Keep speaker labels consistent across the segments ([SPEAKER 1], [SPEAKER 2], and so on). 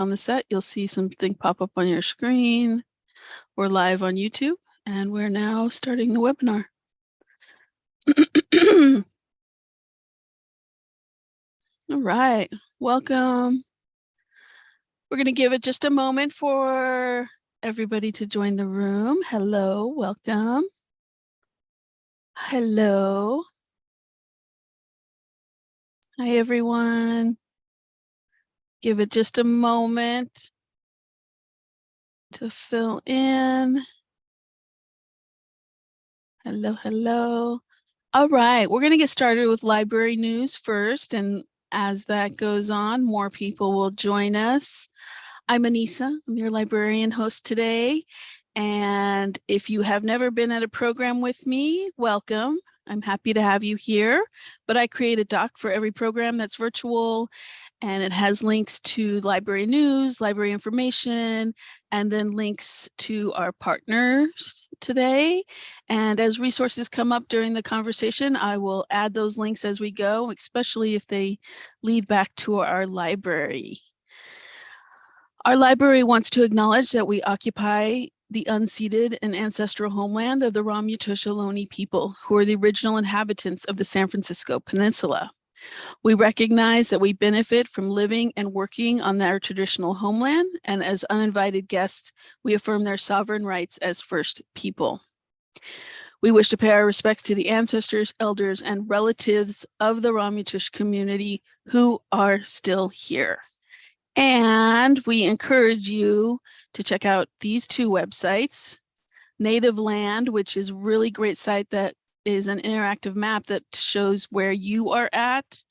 [SPEAKER 1] on the set, you'll see something pop up on your screen. We're live on YouTube, and we're now starting the webinar. All right, welcome. We're going to give it just a moment for everybody to join the room. Hello, welcome. Hello. Hi, everyone. Give it just a moment to fill in. Hello, hello. All right, we're going to get started with library news first, and as that goes on, more people will join us. I'm Anissa, I'm your librarian host today, and if you have never been at a program with me, welcome. I'm happy to have you here, but I create a doc for every program that's virtual, and it has links to library news, library information, and then links to our partners today. And as resources come up during the conversation, I will add those links as we go, especially if they lead back to our library. Our library wants to acknowledge that we occupy the unceded and ancestral homeland of the Ramaytush Ohlone people, who are the original inhabitants of the San Francisco Peninsula. We recognize that we benefit from living and working on their traditional homeland, and as uninvited guests, we affirm their sovereign rights as First People. We wish to pay our respects to the ancestors, elders, and relatives of the Ramaytush community who are still here. And we encourage you to check out these two websites, Native Land, which is a really great site that is an interactive map that shows where you are at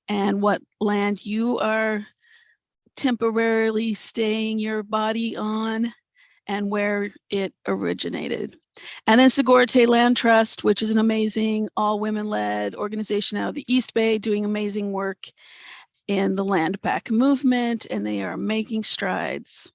[SPEAKER 1] and what land you are temporarily staying your body on and where it originated. And then Segurite Land Trust, which is an amazing all women-led organization out of the East Bay doing amazing work in the land back movement, and they are making strides.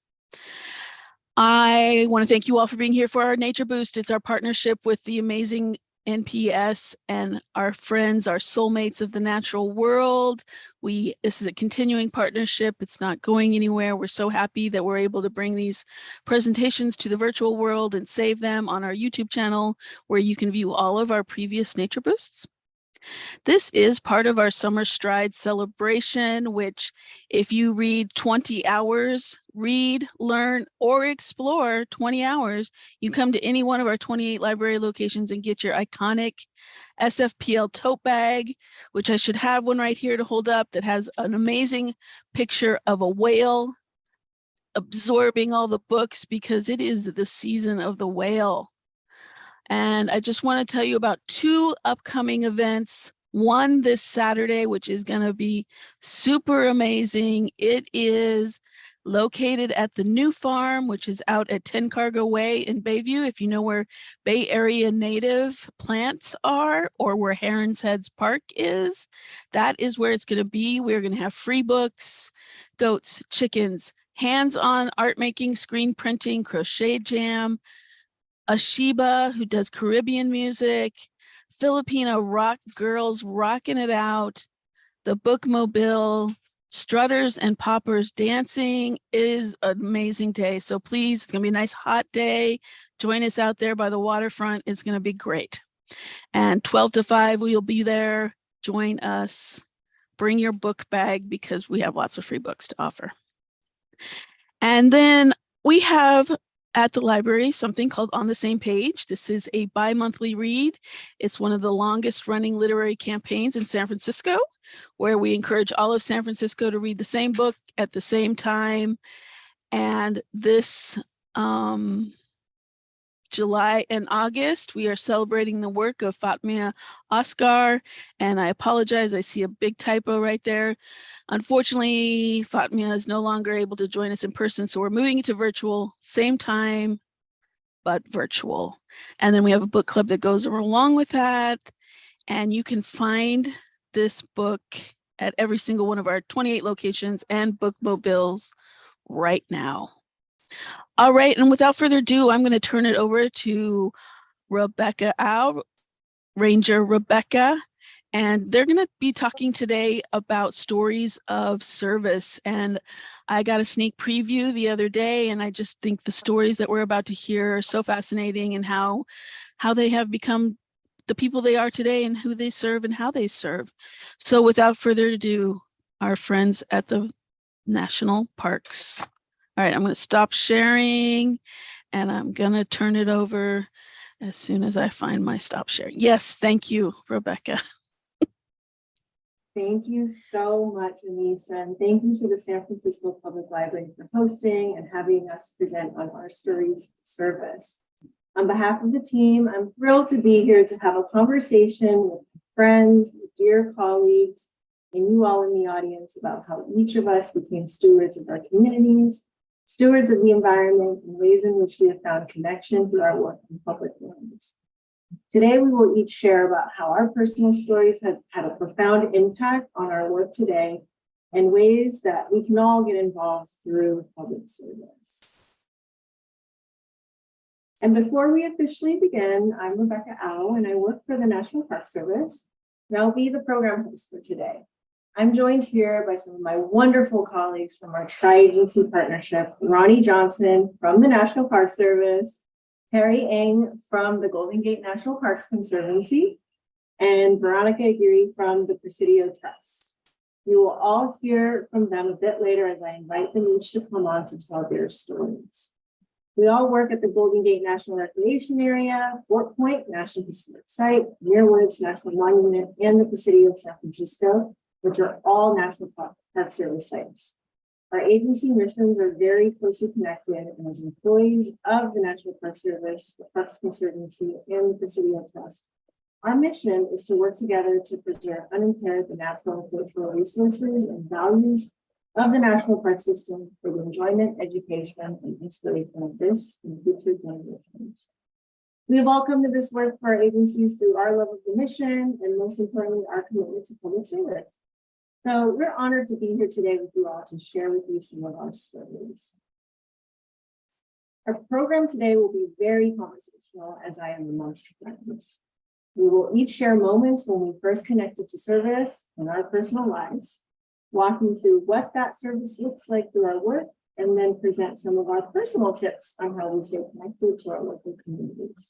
[SPEAKER 1] I want to thank you all for being here for our Nature Boost. It's our partnership with the amazing NPS and our friends, our soulmates of the natural world. This is a continuing partnership. It's not going anywhere. We're so happy that we're able to bring these presentations to the virtual world and save them on our YouTube channel, where you can view all of our previous Nature Boosts. This is part of our Summer Stride celebration, which if you read 20 hours, read, learn, or explore 20 hours, you come to any one of our 28 library locations and get your iconic SFPL tote bag, which I should have one right here to hold up, that has an amazing picture of a whale absorbing all the books because it is the season of the whale. And I just want to tell you about two upcoming events. One this Saturday, which is going to be super amazing. It is located at the New Farm, which is out at 10 Cargo Way in Bayview. If you know where Bay Area native plants are, or where Heron's Heads Park is, that is where it's going to be. We're going to have free books, goats, chickens, hands-on art making, screen printing, crochet jam, a Sheba who does Caribbean music, Filipino rock girls rocking it out, the bookmobile, strutters and poppers dancing. Is an amazing day. So please, it's gonna be a nice hot day. Join us out there by the waterfront. It's gonna be great. And 12 to 5, we'll be there. Join us. Bring your book bag because we have lots of free books to offer. And then we have at the library something called On the Same Page. This is a bi-monthly read. It's one of the longest running literary campaigns in San Francisco, where we encourage all of San Francisco to read the same book at the same time. And this July and August, we are celebrating the work of Fatmia Oscar. And I apologize, I see a big typo right there. Unfortunately, Fatmia is no longer able to join us in person, so we're moving it to virtual, same time, but virtual. And then we have a book club that goes along with that. And you can find this book at every single one of our 28 locations and bookmobiles right now. All right, and without further ado, I'm going to turn it over to Rebecca Au, Ranger Rebecca, And they're going to be talking today about stories of service. And I got a sneak preview the other day, and I just think the stories that we're about to hear are so fascinating, and how they have become the people they are today, and who they serve and how they serve. So without further ado, our friends at the National Parks. All right, I'm going to stop sharing, and I'm going to turn it over as soon as I find my stop sharing. Yes, thank you, Rebecca.
[SPEAKER 2] Thank you so much, Anissa, and thank you to the San Francisco Public Library for hosting and having us present on our stories of service. On behalf of the team, I'm thrilled to be here to have a conversation with friends, with dear colleagues, and you all in the audience about how each of us became stewards of our communities, stewards of the environment, and ways in which we have found connection through our work in public lands. Today, we will each share about how our personal stories have had a profound impact on our work today, and ways that we can all get involved through public service. And before we officially begin, I'm Rebecca Au, and I work for the National Park Service, and I'll be the program host for today. I'm joined here by some of my wonderful colleagues from our tri-agency partnership, Ronnie Johnson from the National Park Service, Harry Eng from the Golden Gate National Parks Conservancy, and Veronica Aguirre from the Presidio Trust. You will all hear from them a bit later as I invite them each to come on to tell their stories. We all work at the Golden Gate National Recreation Area, Fort Point National Historic Site, Muir Woods National Monument, and the Presidio of San Francisco, which are all National Park Service sites. Our agency missions are very closely connected, and as employees of the National Park Service, the Parks Conservancy, and the Presidio Trust, our mission is to work together to preserve unimpaired the natural and cultural resources and values of the National Park System for the enjoyment, education, and inspiration of this and future generations. We have all come to this work for our agencies through our love of the mission, and most importantly, our commitment to public service. So we're honored to be here today with you all to share with you some of our stories. Our program today will be very conversational, as I am amongst friends. We will each share moments when we first connected to service in our personal lives, walking through what that service looks like through our work, and then present some of our personal tips on how we stay connected to our local communities.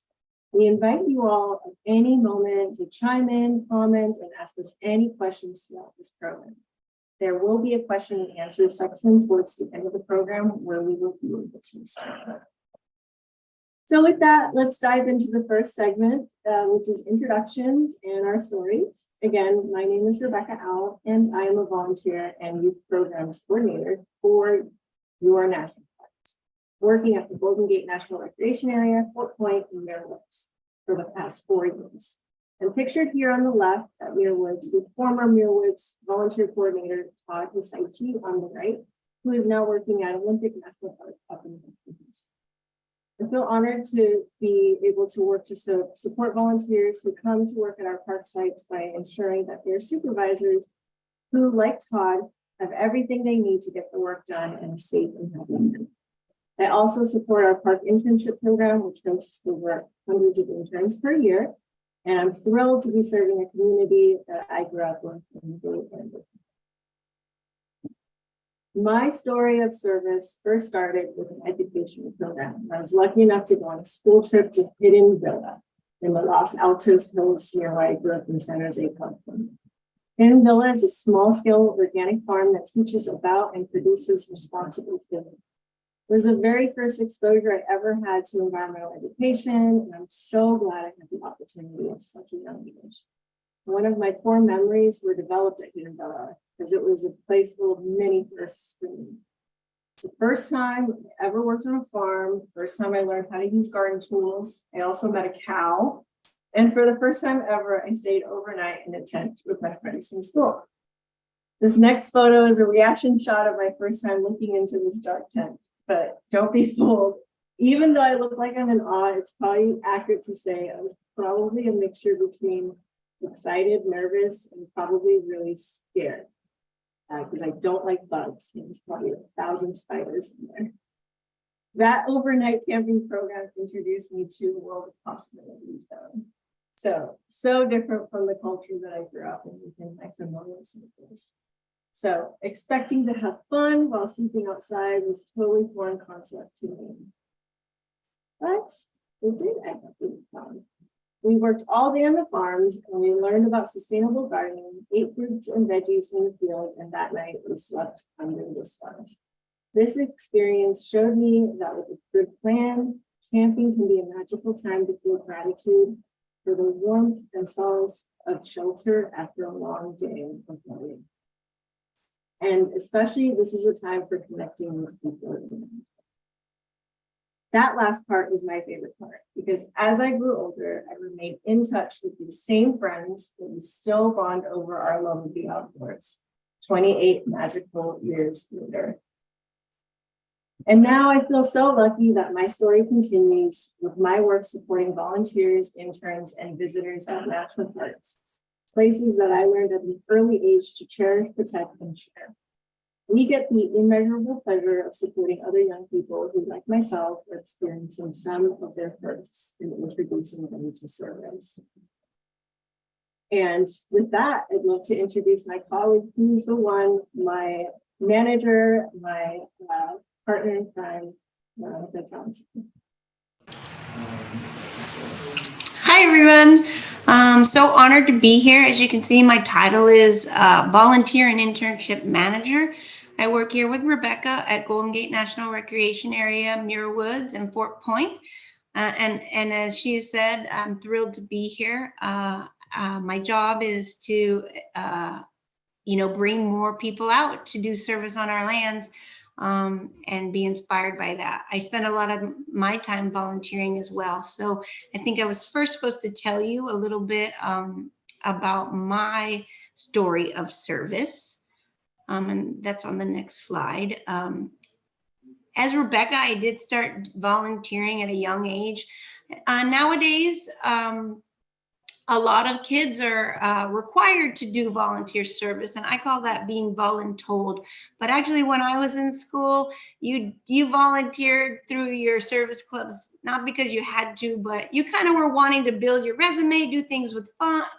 [SPEAKER 2] We invite you all at any moment to chime in, comment, and ask us any questions throughout this program. There will be a question and answer section towards the end of the program where we will be able to respond. So with that, let's dive into the first segment, which is introductions and our stories. Again, my name is Rebecca Au, and I am a volunteer and youth programs coordinator for your national parks, working at the Golden Gate National Recreation Area, Fort Point, and Muir Woods for the past 4 years. And pictured here on the left at Muir Woods with former Muir Woods volunteer coordinator Todd Hisaichi on the right, who is now working at Olympic National Park up in the Northeast. I feel honored to be able to work to support volunteers who come to work at our park sites by ensuring that their supervisors, who, like Todd, have everything they need to get the work done in a safe and healthy manner. I also support our park internship program, which hosts over hundreds of interns per year. And I'm thrilled to be serving a community that I grew up with in the Bay Area. My story of service first started with an educational program. I was lucky enough to go on a school trip to Hidden Villa in the Los Altos Hills near where I grew up in San Jose, California. Hidden Villa is a small-scale organic farm that teaches about and produces responsible living. It was the very first exposure I ever had to environmental education, and I'm so glad I had the opportunity at such a young age. One of my core memories were developed at Hidden Villa, because it was a place full of many firsts for me. It's the first time I ever worked on a farm, first time I learned how to use garden tools. I also met a cow. And for the first time ever, I stayed overnight in a tent with my friends from school. This next photo is a reaction shot of my first time looking into this dark tent. But don't be fooled. Even though I look like I'm in awe, it's probably accurate to say I was probably a mixture between excited, nervous, and probably really scared. Because I don't like bugs. There's probably 1,000 spiders in there. That overnight camping program introduced me to a world of possibilities, though. So different from the culture that I grew up in within my familial circles. So expecting to have fun while sleeping outside was totally foreign concept to me. But it did end up being fun. We worked all day on the farms and we learned about sustainable gardening, ate fruits and veggies from the field, and that night we slept under the stars. This experience showed me that with a good plan, camping can be a magical time to feel gratitude for the warmth and solace of shelter after a long day of living. And especially this is a time for connecting with people. That last part is my favorite part because as I grew older, I remained in touch with these same friends that we still bond over our love of the outdoors, 28 magical years later. And now I feel so lucky that my story continues with my work supporting volunteers, interns, and visitors at national parks, places that I learned at an early age to cherish, protect, and share. We get the immeasurable pleasure of supporting other young people who, like myself, are experiencing some of their firsts and introducing them to service. And with that, I'd love to introduce my colleague, who's the one, my manager, my partner in crime, Monica Johnson.
[SPEAKER 3] Hi, everyone. So honored to be here. As you can see, my title is Volunteer and Internship Manager. I work here with Rebecca at Golden Gate National Recreation Area, Muir Woods, and Fort Point. And as she said, I'm thrilled to be here. My job is to, bring more people out to do service on our lands. And be inspired by that. I spend a lot of my time volunteering as well. So I think I was first supposed to tell you a little bit about my story of service. And that's on the next slide. As Rebecca, I did start volunteering at a young age. Nowadays, a lot of kids are required to do volunteer service, and I call that being voluntold. But actually, when I was in school, you volunteered through your service clubs, not because you had to, but you kind of were wanting to build your resume, do things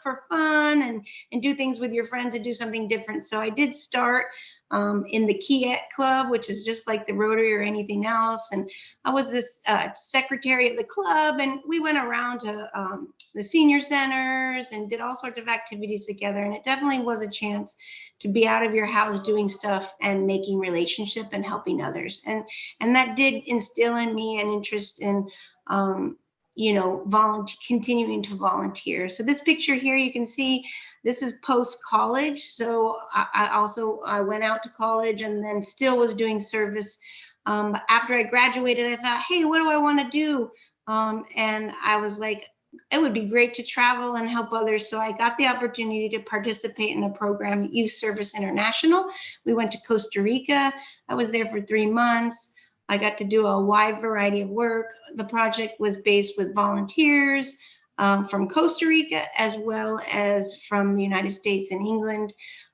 [SPEAKER 3] for fun, and do things with your friends and do something different. So I did start in the Kiet Club, which is just like the Rotary or anything else. And I was this secretary of the club, and we went around to the senior centers and did all sorts of activities together. And it definitely was a chance to be out of your house doing stuff and making relationship and helping others. And that did instill in me an interest in continuing to volunteer. So this picture here, you can see this is post-college. So I went out to college and then still was doing service. After I graduated, I thought, hey, what do I want to do? And I was like, it would be great to travel and help others. So I got the opportunity to participate in a program, Youth Service International. We went to Costa Rica. I was there for 3 months. I got to do a wide variety of work. The project was based with volunteers from Costa Rica, as well as from the United States and England.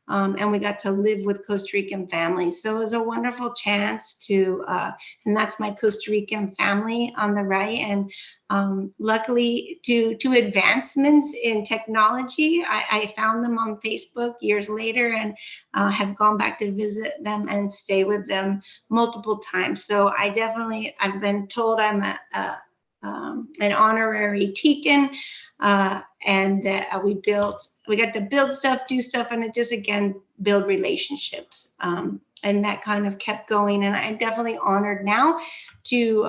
[SPEAKER 3] And we got to live with Costa Rican families. So it was a wonderful chance to, and that's my Costa Rican family on the right. And luckily, to advancements in technology, I found them on Facebook years later and have gone back to visit them and stay with them multiple times. So I've been told I'm an honorary Tekin. And we got to build stuff, do stuff, and it just, again, build relationships. And that kind of kept going. And I'm definitely honored now to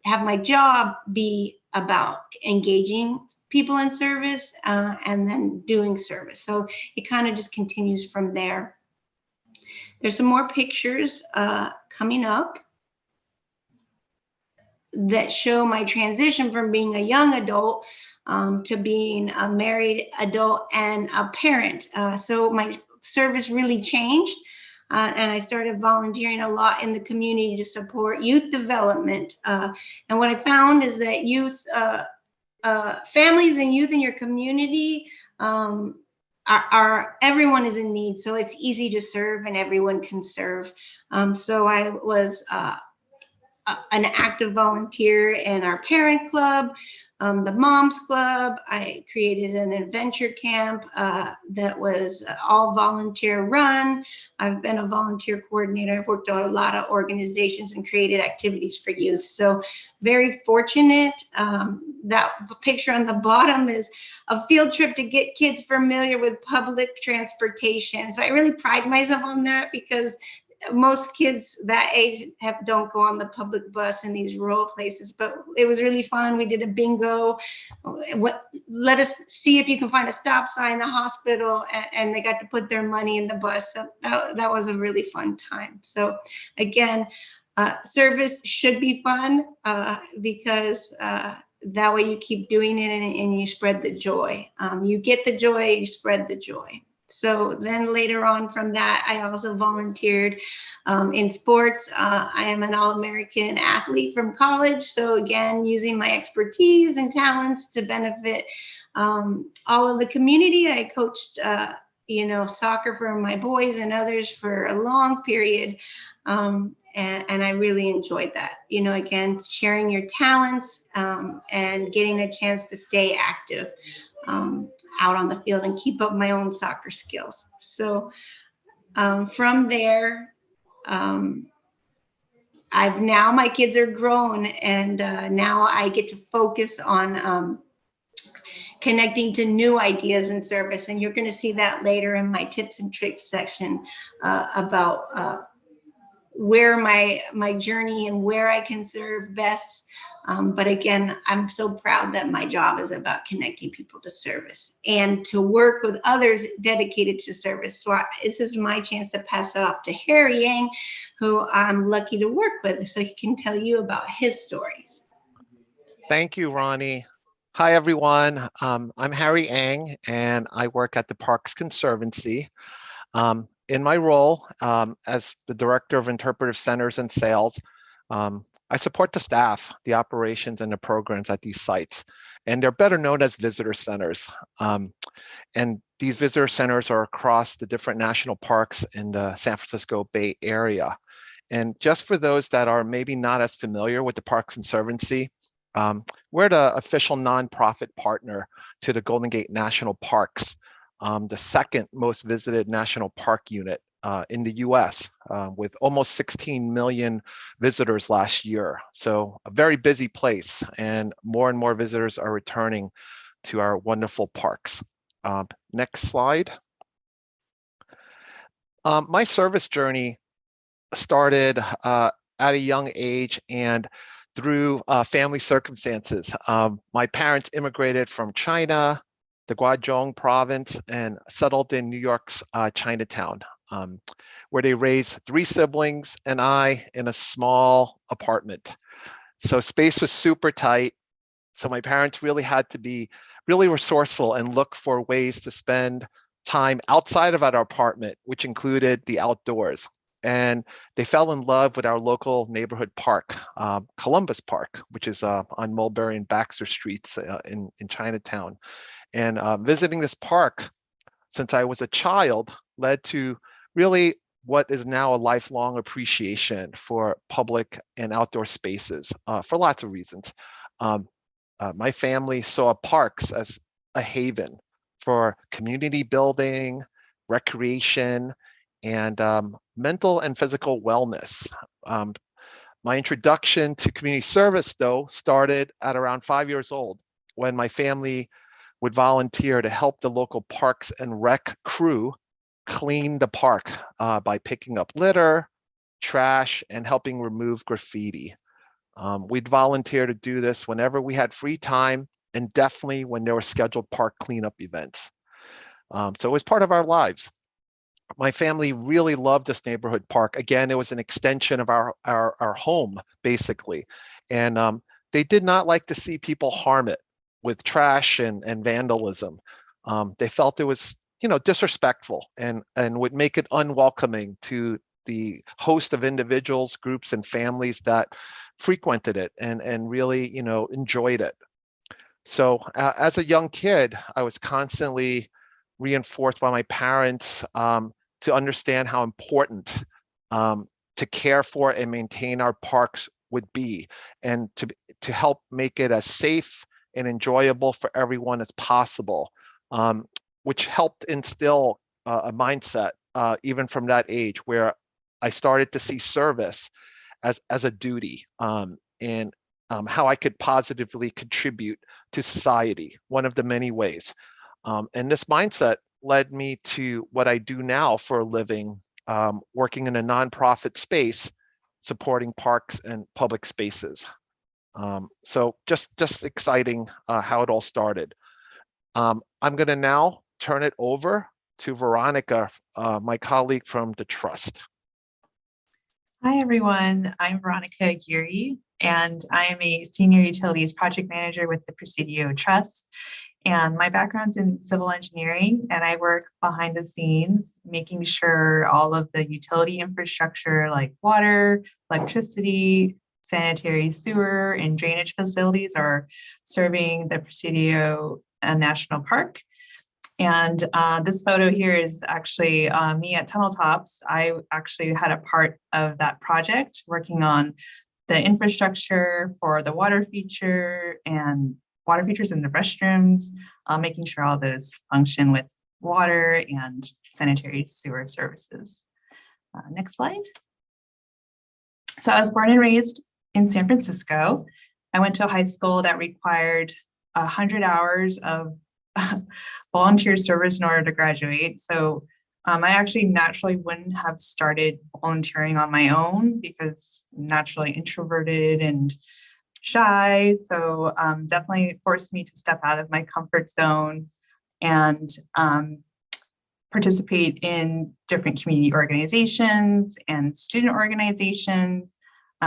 [SPEAKER 3] have my job be about engaging people in service and then doing service. So it kind of just continues from there. There's some more pictures coming up that show my transition from being a young adult to being a married adult and a parent. So my service really changed. And I started volunteering a lot in the community to support youth development. And what I found is that youth, families and youth in your community everyone is in need. So it's easy to serve and everyone can serve. So I was an active volunteer in our parent club. the Moms Club. I created an adventure camp that was all volunteer run. I've been a volunteer coordinator. I've worked on a lot of organizations and created activities for youth. So very fortunate. That picture on the bottom is a field trip to get kids familiar with public transportation. So I really pride myself on that because most kids that age don't go on the public bus in these rural places, but it was really fun. We did a bingo. Let us see if you can find a stop sign, the hospital, and they got to put their money in the bus. So that was a really fun time. So again, service should be fun because that way you keep doing it and you spread the joy. You get the joy, you spread the joy. So then later on from that, I also volunteered in sports. I am an All-American athlete from college. So again, using my expertise and talents to benefit all of the community. I coached, soccer for my boys and others for a long period. And I really enjoyed that. Again, sharing your talents and getting a chance to stay active out on the field and keep up my own soccer skills. So from there, my kids are grown, and now I get to focus on connecting to new ideas and service. And you're going to see that later in my tips and tricks section about where my journey and where I can serve best. But again, I'm so proud that my job is about connecting people to service and to work with others dedicated to service. So this is my chance to pass it off to Harry Yang, who I'm lucky to work with, so he can tell you about his stories.
[SPEAKER 4] Thank you, Ronnie. Hi, everyone. I'm Harry Yang, and I work at the Parks Conservancy. In my role as the Director of Interpretive Centers and Sales, I support the staff, the operations, and the programs at these sites, and they're better known as visitor centers. And these visitor centers are across the different national parks in the San Francisco Bay Area. And just for those that are maybe not as familiar with the Parks Conservancy, we're the official nonprofit partner to the Golden Gate National Parks, the second most visited national park unit in the US, with almost 16 million visitors last year. So a very busy place, and more visitors are returning to our wonderful parks. Next slide. My service journey started at a young age and through family circumstances. My parents immigrated from China, the Guangdong province, and settled in New York's Chinatown, where they raised 3 siblings and I in a small apartment. So space was super tight. So my parents really had to be really resourceful and look for ways to spend time outside of our apartment, which included the outdoors. And they fell in love with our local neighborhood park, Columbus Park, which is on Mulberry and Baxter Streets in Chinatown. And visiting this park since I was a child led to really what is now a lifelong appreciation for public and outdoor spaces for lots of reasons. My family saw parks as a haven for community building, recreation, and mental and physical wellness. My introduction to community service, though, started at around 5 years old, when my family would volunteer to help the local parks and rec crew clean the park by picking up litter, trash, and helping remove graffiti. We'd volunteer to do this whenever we had free time, and definitely when there were scheduled park cleanup events. So it was part of our lives. My family really loved this neighborhood park. Again, it was an extension of our home, basically. And they did not like to see people harm it with trash and vandalism. They felt it was, disrespectful and would make it unwelcoming to the host of individuals, groups, and families that frequented it and really, enjoyed it. So as a young kid, I was constantly reinforced by my parents to understand how important to care for and maintain our parks would be, and to help make it as safe and enjoyable for everyone as possible, which helped instill a mindset even from that age, where I started to see service as a duty, and how I could positively contribute to society, one of the many ways. And this mindset led me to what I do now for a living, working in a nonprofit space, supporting parks and public spaces. So just exciting how it all started. I'm going to now turn it over to Veronica, my colleague from the Trust.
[SPEAKER 5] Hi, everyone. I'm Veronica Aguirre, and I am a Senior Utilities Project Manager with the Presidio Trust. And my background's in civil engineering, and I work behind the scenes, making sure all of the utility infrastructure like water, electricity, sanitary sewer, and drainage facilities are serving the Presidio National Park. And this photo here is actually me at Tunnel Tops. I actually had a part of that project working on the infrastructure for the water feature and water features in the restrooms, making sure all those function with water and sanitary sewer services. Next slide. So I was born and raised in San Francisco. I went to a high school that required 100 hours of volunteer service in order to graduate. So I actually naturally wouldn't have started volunteering on my own because I'm naturally introverted and shy. So definitely forced me to step out of my comfort zone and participate in different community organizations and student organizations.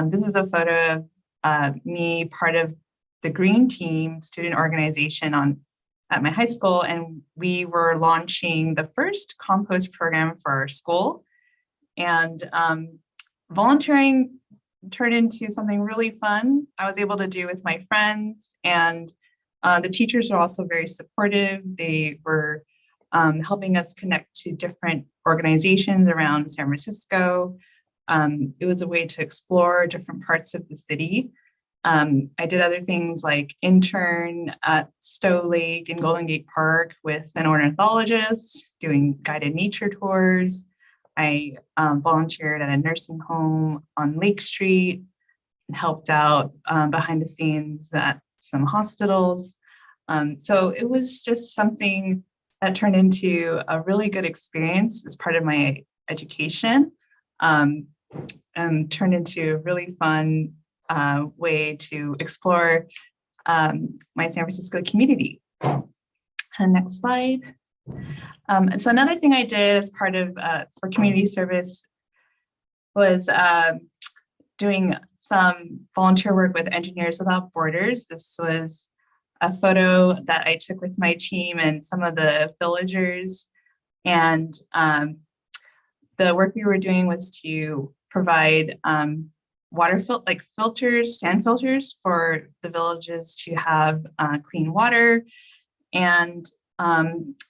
[SPEAKER 5] This is a photo of me part of the Green Team student organization at my high school, and we were launching the first compost program for our school. And volunteering turned into something really fun I was able to do with my friends, and the teachers are also very supportive. They were helping us connect to different organizations around San Francisco. It was a way to explore different parts of the city. I did other things like intern at Stowe Lake and Golden Gate Park with an ornithologist, doing guided nature tours. I volunteered at a nursing home on Lake Street and helped out behind the scenes at some hospitals. So it was just something that turned into a really good experience as part of my education, and turned into a really fun way to explore my San Francisco community. And next slide. So another thing I did as part of for community service was doing some volunteer work with Engineers Without Borders. This was a photo that I took with my team and some of the villagers. And the work we were doing was to provide water filters, sand filters for the villages to have clean water. And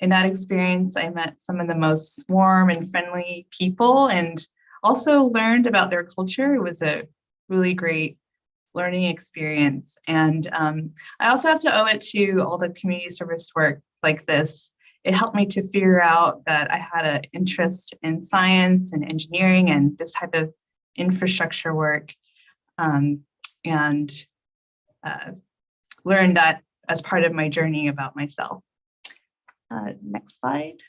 [SPEAKER 5] in that experience, I met some of the most warm and friendly people and also learned about their culture. It was a really great learning experience. And I also have to owe it to all the community service work like this. It helped me to figure out that I had an interest in science and engineering and this type of infrastructure work, and learned that as part of my journey about myself. Next slide.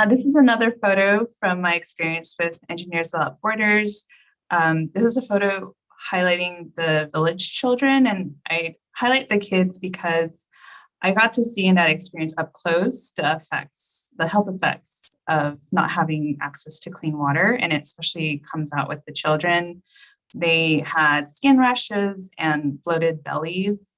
[SPEAKER 5] This is another photo from my experience with Engineers Without Borders. This is a photo highlighting the village children, and I highlight the kids because I got to see in that experience up close the health effects of not having access to clean water, and it especially comes out with the children. They had skin rashes and bloated bellies,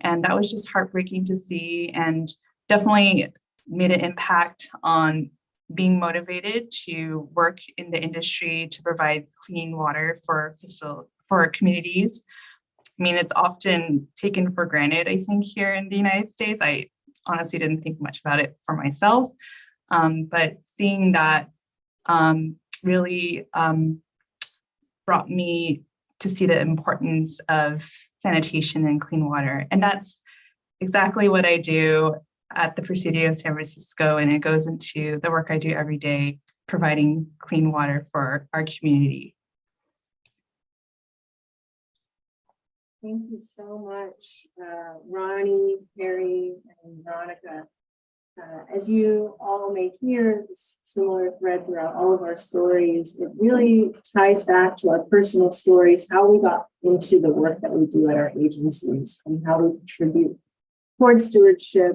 [SPEAKER 5] and that was just heartbreaking to see, and definitely made an impact on being motivated to work in the industry to provide clean water for communities. I mean, it's often taken for granted, I think, here in the United States. I honestly didn't think much about it for myself, but seeing that really brought me to see the importance of sanitation and clean water. And that's exactly what I do at the Presidio in San Francisco, and it goes into the work I do every day, providing clean water for our community.
[SPEAKER 2] Thank you so much, Ronnie, Harry, and Veronica. As you all may hear, this similar thread throughout all of our stories, it really ties back to our personal stories, how we got into the work that we do at our agencies and how we contribute towards stewardship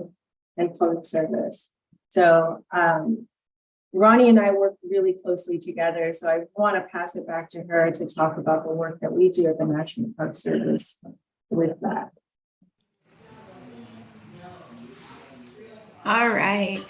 [SPEAKER 2] and public service. So Ronnie and I work really closely together, so I want to pass it back to her to talk about the work that we do at the National Park Service with that.
[SPEAKER 3] All right.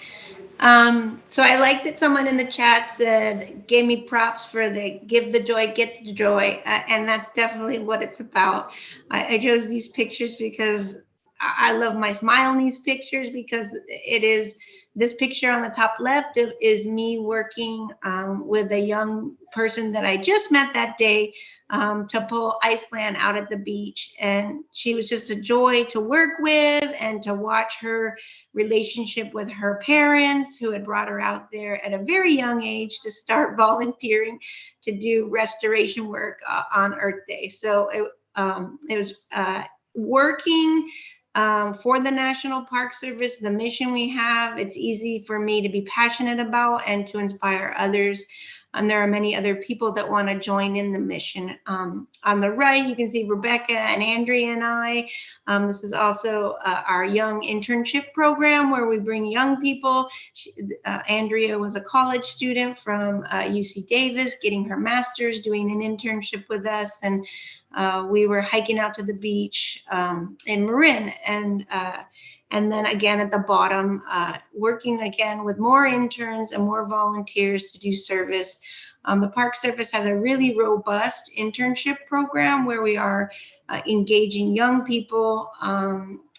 [SPEAKER 3] So I like that someone in the chat said, gave me props for the give the joy, get the joy. And that's definitely what it's about. I chose these pictures because I love my smile in these pictures, because it is this picture on the top left is me working with a young person that I just met that day to pull ice plant out at the beach. And she was just a joy to work with and to watch her relationship with her parents, who had brought her out there at a very young age to start volunteering to do restoration work on Earth Day. So it was working for the National Park Service, the mission we have. It's easy for me to be passionate about and to inspire others. And there are many other people that want to join in the mission. On the right, you can see Rebecca and Andrea and I. This is also our young internship program where we bring young people. Andrea was a college student from UC Davis, getting her master's, doing an internship with us. And we were hiking out to the beach in Marin. And then again at the bottom, working again with more interns and more volunteers to do service. The Park Service has a really robust internship program where we are engaging young people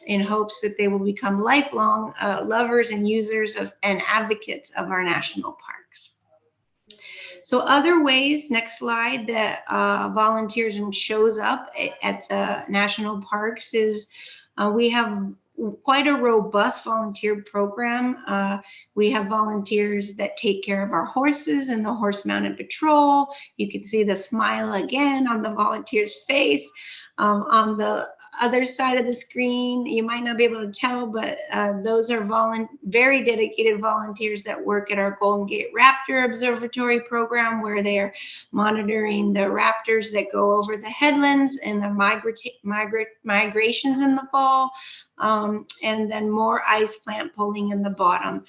[SPEAKER 3] in hopes that they will become lifelong lovers and users of and advocates of our national parks. So other ways, next slide, that volunteerism shows up at the national parks is we have quite a robust volunteer program. We have volunteers that take care of our horses in the horse mounted patrol. You can see the smile again on the volunteer's face. On the other side of the screen, you might not be able to tell, but those are very dedicated volunteers that work at our Golden Gate Raptor Observatory program, where they're monitoring the raptors that go over the headlands and the migrations in the fall. And then more ice plant pulling in the bottom.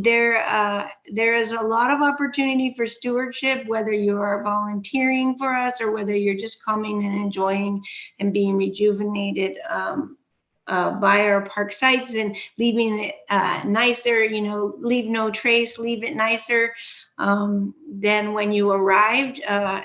[SPEAKER 3] There is a lot of opportunity for stewardship, whether you are volunteering for us or whether you're just coming and enjoying and being rejuvenated by our park sites and leaving it nicer, leave no trace, leave it nicer than when you arrived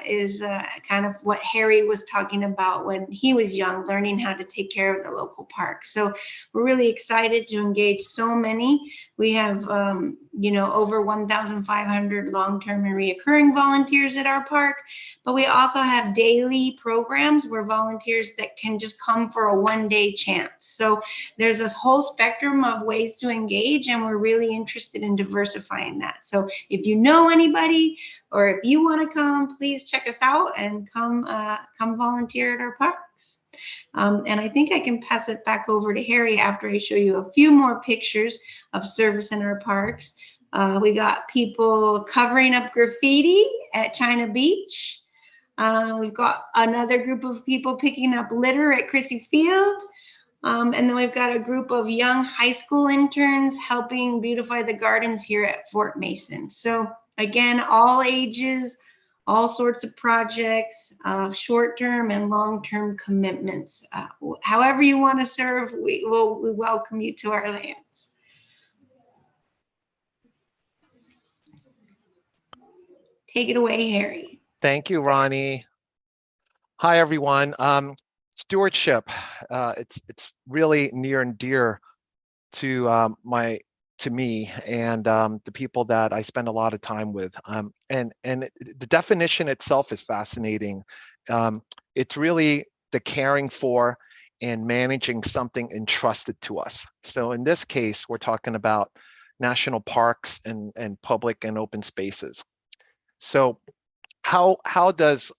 [SPEAKER 3] is kind of what Harry was talking about when he was young, learning how to take care of the local park. So we're really excited to engage so many. We have, over 1,500 long-term and reoccurring volunteers at our park, but we also have daily programs where volunteers that can just come for a one-day chance. So there's this whole spectrum of ways to engage, and we're really interested in diversifying that. So if you know anybody, or if you want to come, please check us out and come volunteer at our parks. And I think I can pass it back over to Harry after I show you a few more pictures of service in our parks. We got people covering up graffiti at China Beach. We've got another group of people picking up litter at Chrissy Field. And then we've got a group of young high school interns helping beautify the gardens here at Fort Mason. So again, all ages, all sorts of projects, short-term and long-term commitments. However you want to serve, we welcome you to our lands. Take it away, Harry.
[SPEAKER 4] Thank you, Ronnie. Hi, everyone. Stewardship, it's really near and dear to my to me and the people that I spend a lot of time with. And the definition itself is fascinating. It's really the caring for and managing something entrusted to us. So in this case, we're talking about national parks and public and open spaces. So how does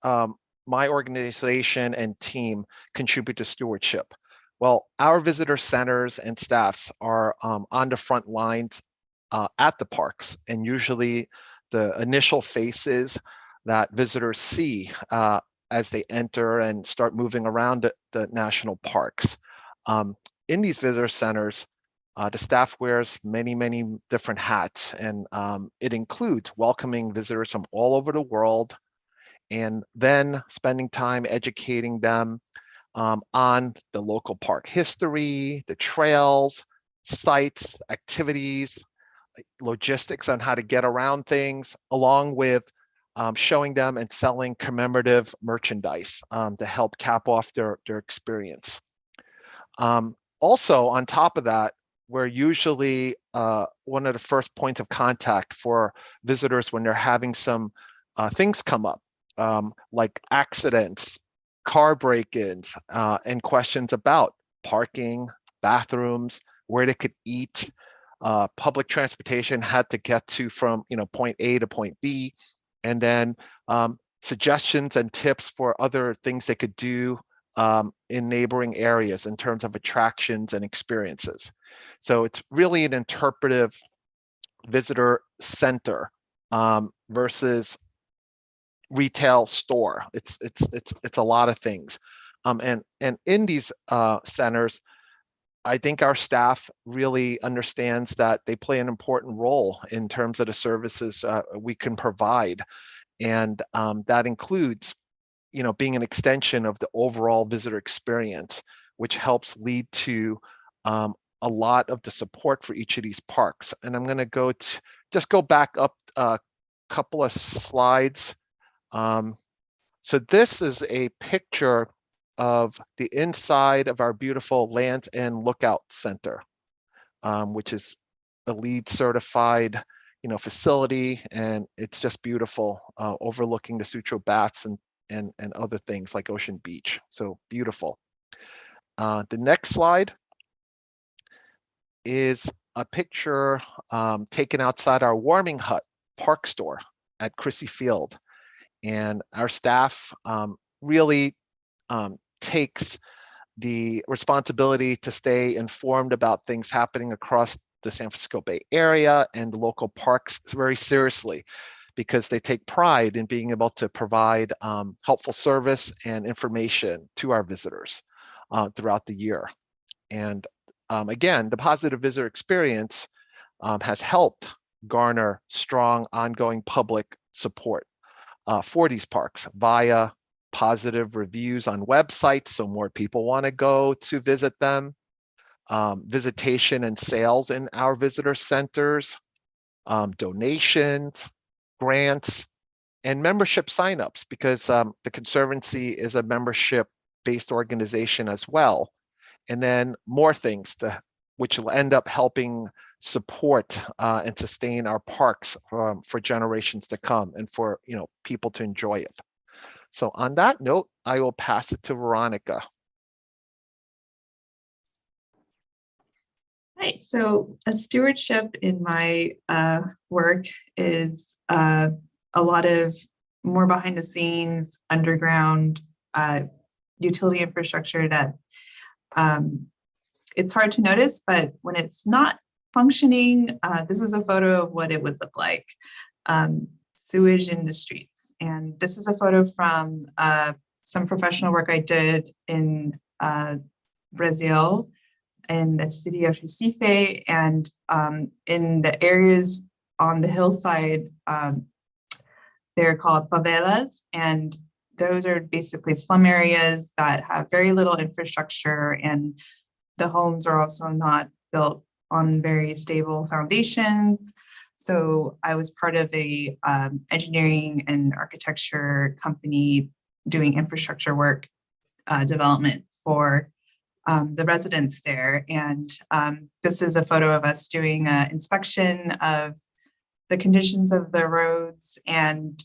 [SPEAKER 4] my organization and team contribute to stewardship? Well, our visitor centers and staffs are on the front lines at the parks, and usually the initial faces that visitors see as they enter and start moving around the national parks. In these visitor centers, the staff wears many, many different hats, and it includes welcoming visitors from all over the world and then spending time educating them on the local park history, the trails, sites, activities, logistics on how to get around things, along with showing them and selling commemorative merchandise to help cap off their experience. Also, on top of that, we're usually one of the first points of contact for visitors when they're having some things come up, like accidents, car break-ins, and questions about parking, bathrooms, where they could eat, public transportation had to get to from point A to point B, and then suggestions and tips for other things they could do in neighboring areas in terms of attractions and experiences. So it's really an interpretive visitor center versus retail store. It's a lot of things, and in these centers, I think our staff really understands that they play an important role in terms of the services we can provide, and that includes, being an extension of the overall visitor experience, which helps lead to a lot of the support for each of these parks. And I'm going to just go back up a couple of slides. So this is a picture of the inside of our beautiful Land and Lookout Center, which is a LEED certified, facility, and it's just beautiful, overlooking the Sutro Baths and other things like Ocean Beach. So beautiful. The next slide is a picture taken outside our warming hut park store at Crissy Field. And our staff really takes the responsibility to stay informed about things happening across the San Francisco Bay Area and local parks very seriously, because they take pride in being able to provide helpful service and information to our visitors throughout the year. And again, the positive visitor experience has helped garner strong ongoing public support for these parks via positive reviews on websites, so more people want to go to visit them, visitation and sales in our visitor centers, donations, grants, and membership signups, because the Conservancy is a membership-based organization as well. And then more things which will end up helping support and sustain our parks for generations to come, and for people to enjoy it. So on that note, I will pass it to Veronica.
[SPEAKER 5] Right. So a stewardship in my work is a lot of more behind the scenes, underground utility infrastructure that it's hard to notice, but when it's not functioning, this is a photo of what it would look like. Sewage in the streets. And this is a photo from some professional work I did in Brazil, in the city of Recife, and in the areas on the hillside, they're called favelas, and those are basically slum areas that have very little infrastructure, and the homes are also not built on very stable foundations. So I was part of a engineering and architecture company doing infrastructure work development for the residents there. And this is a photo of us doing an inspection of the conditions of the roads. And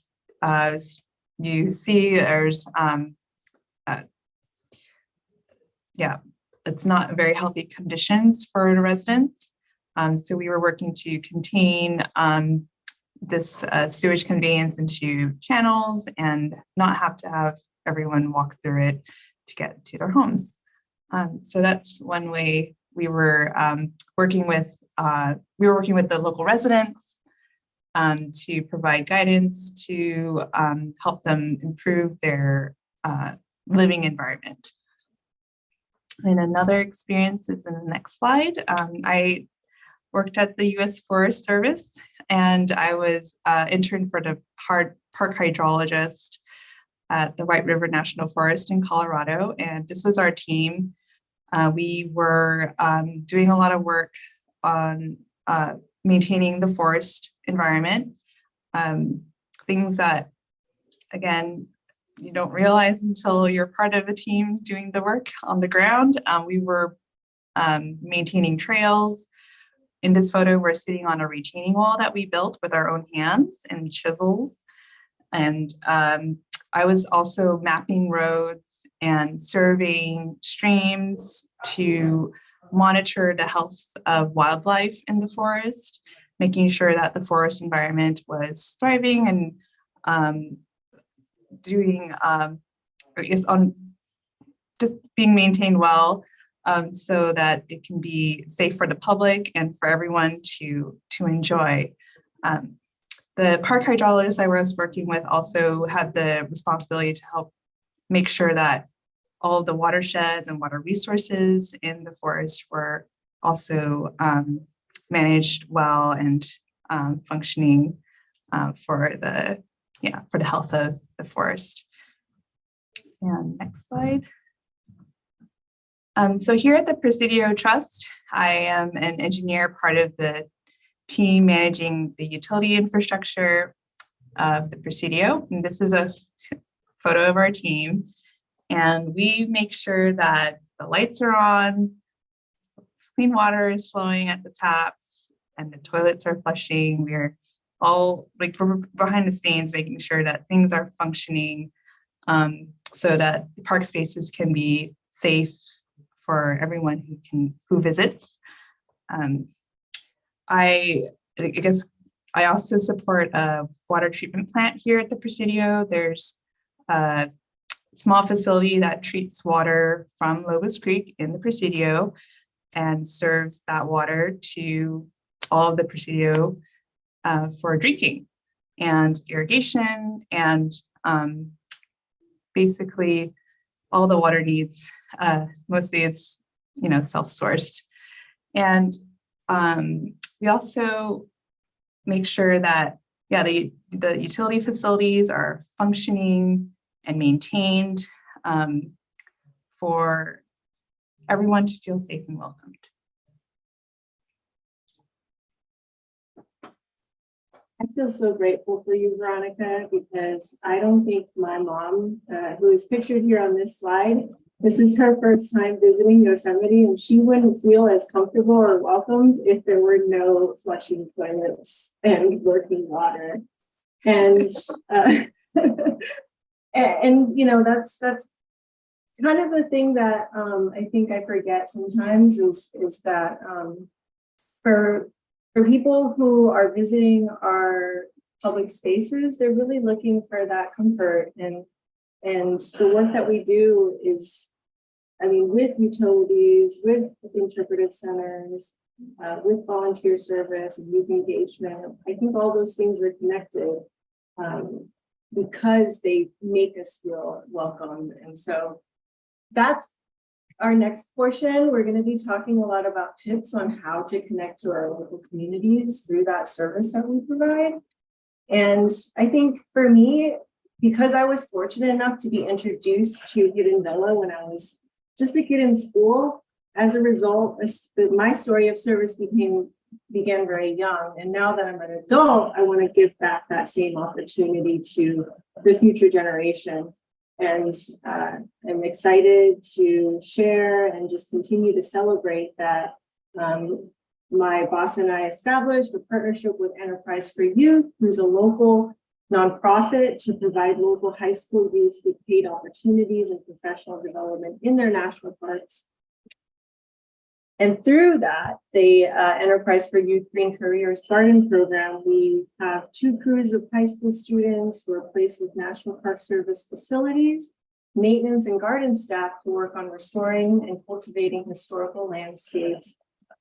[SPEAKER 5] you see there's, it's not very healthy conditions for the residents. So we were working to contain this sewage conveyance into channels and not have to have everyone walk through it to get to their homes. So that's one way we were working with the local residents to provide guidance to help them improve their living environment. And another experience is in the next slide. I worked at the U.S. Forest Service, and I was intern for the park hydrologist at the White River National Forest in Colorado. And this was our team. We were doing a lot of work on maintaining the forest environment, things that, again, you don't realize until you're part of a team doing the work on the ground. We were maintaining trails. In this photo, we're sitting on a retaining wall that we built with our own hands and chisels. And I was also mapping roads and surveying streams to monitor the health of wildlife in the forest, making sure that the forest environment was thriving and doing is on just being maintained well, so that it can be safe for the public and for everyone to enjoy. The park hydrologist I was working with also had the responsibility to help make sure that all of the watersheds and water resources in the forest were also managed well and functioning for the health of the forest. And next slide. So here at the Presidio Trust, I am an engineer, part of the team managing the utility infrastructure of the Presidio. And this is a photo of our team. And we make sure that the lights are on, clean water is flowing at the taps, and the toilets are flushing. We're all we're behind the scenes making sure that things are functioning so that the park spaces can be safe for everyone who visits. I guess I also support a water treatment plant here at the Presidio. There's a small facility that treats water from Lobos Creek in the Presidio and serves that water to all of the Presidio for drinking and irrigation and basically all the water needs. Mostly it's self-sourced. And we also make sure that the utility facilities are functioning and maintained for everyone to feel safe and welcomed.
[SPEAKER 2] I feel so grateful for you, Veronica, because I don't think my mom, who is pictured here on this slide, this is her first time visiting Yosemite, and she wouldn't feel as comfortable or welcomed if there were no flushing toilets and working water. And and that's kind of the thing that I think I forget sometimes is that for people who are visiting our public spaces, they're really looking for that comfort, and the work that we do is, with utilities, with interpretive centers, with volunteer service and youth engagement. I think all those things are connected because they make us feel welcome. And so that's our next portion. We're going to be talking a lot about tips on how to connect to our local communities through that service that we provide. And I think for me, because I was fortunate enough to be introduced to Hidden Villa when I was just a kid in school, as a result, my story of service began very young. And now that I'm an adult, I want to give back that same opportunity to the future generation. And I'm excited to share and just continue to celebrate that my boss and I established a partnership with Enterprise for Youth, who's a local nonprofit to provide local high school youth with paid opportunities and professional development in their national parks. And through that, the Enterprise for Youth Green Careers Garden Program, we have 2 crews of high school students who are placed with National Park Service facilities, maintenance and garden staff to work on restoring and cultivating historical landscapes,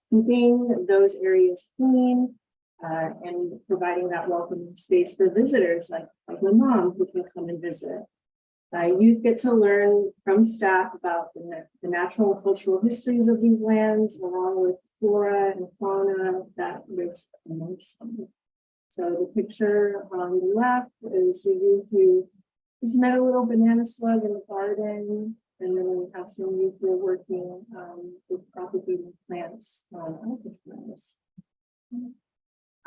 [SPEAKER 2] keeping those areas clean, and providing that welcoming space for visitors like my mom who can come and visit. Youth get to learn from staff about the natural and cultural histories of these lands, along with flora and fauna that lives amongst them. So the picture on the left is a youth who just met a little banana slug in the garden, and then we have some youth who are working with propagating plants on alcatraz.